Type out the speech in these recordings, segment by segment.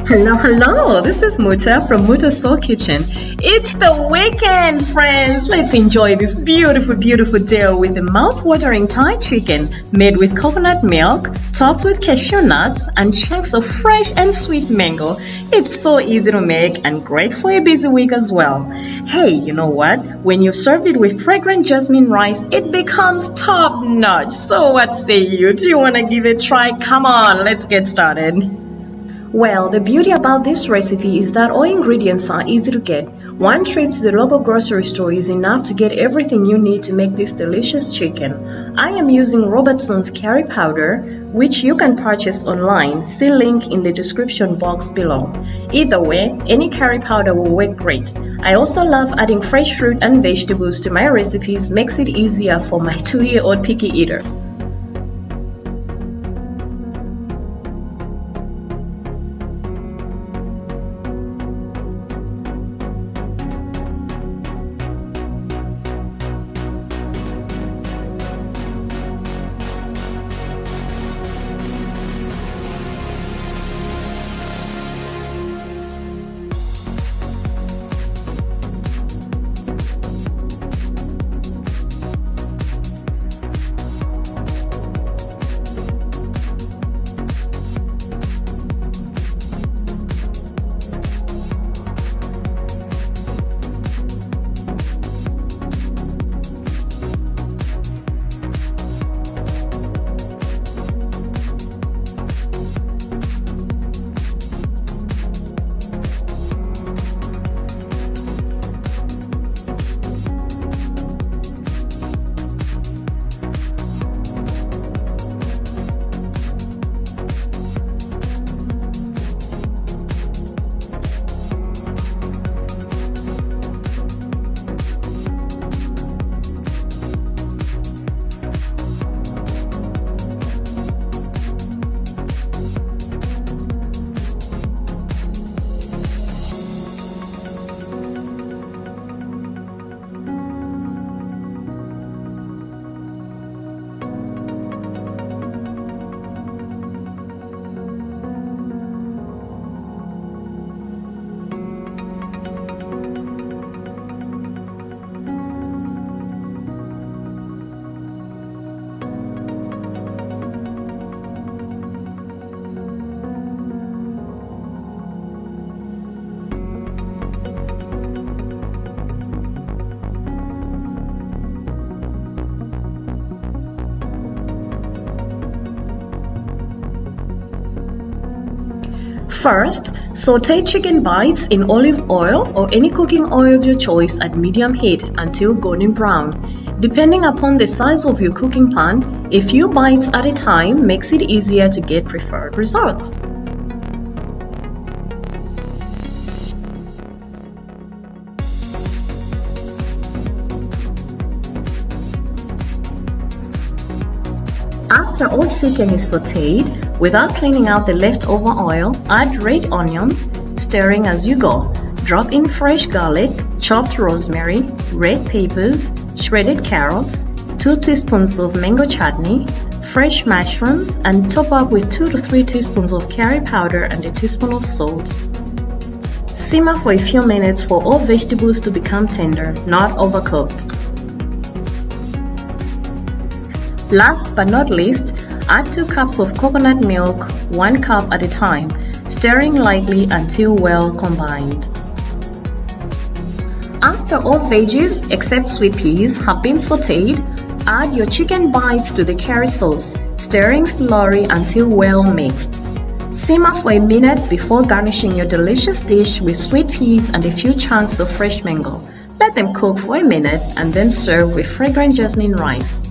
Hello, this is Muta from Muta Soul Kitchen. It's the weekend, friends. Let's enjoy this beautiful day with a mouth-watering Thai chicken made with coconut milk, topped with cashew nuts, and chunks of fresh and sweet mango. It's so easy to make and great for a busy week as well. Hey, you know what? When you serve it with fragrant jasmine rice, it becomes top-notch. So what say you? Do you want to give it a try? Come on, let's get started. Well, the beauty about this recipe is that all ingredients are easy to get. One trip to the local grocery store is enough to get everything you need to make this delicious chicken. I am using Robertson's curry powder, which you can purchase online. See link in the description box below. Either way, any curry powder will work great. I also love adding fresh fruit and vegetables to my recipes, makes it easier for my 2-year-old picky eater. First, saute chicken bites in olive oil or any cooking oil of your choice at medium heat until golden brown. Depending upon the size of your cooking pan, a few bites at a time makes it easier to get preferred results. After all chicken is sauteed, without cleaning out the leftover oil, add red onions, stirring as you go. Drop in fresh garlic, chopped rosemary, red peppers, shredded carrots, 2 teaspoons of mango chutney, fresh mushrooms, and top up with 2 to 3 teaspoons of curry powder and a teaspoon of salt. Simmer for a few minutes for all vegetables to become tender, not overcooked. Last but not least, add 2 cups of coconut milk, 1 cup at a time, stirring lightly until well combined. After all veggies except sweet peas have been sauteed, add your chicken bites to the curry sauce, stirring slowly until well mixed. Simmer for a minute before garnishing your delicious dish with sweet peas and a few chunks of fresh mango. Let them cook for a minute and then serve with fragrant jasmine rice.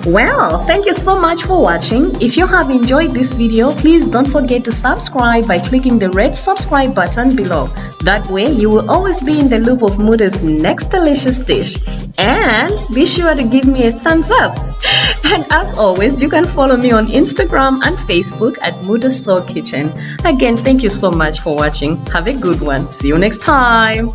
Well, thank you so much for watching. If you have enjoyed this video, please don't forget to subscribe by clicking the red subscribe button below. That way, you will always be in the loop of Muta's next delicious dish. And be sure to give me a thumbs up. And as always, you can follow me on Instagram and Facebook at Muta Soul Kitchen. Again, thank you so much for watching. Have a good one. See you next time.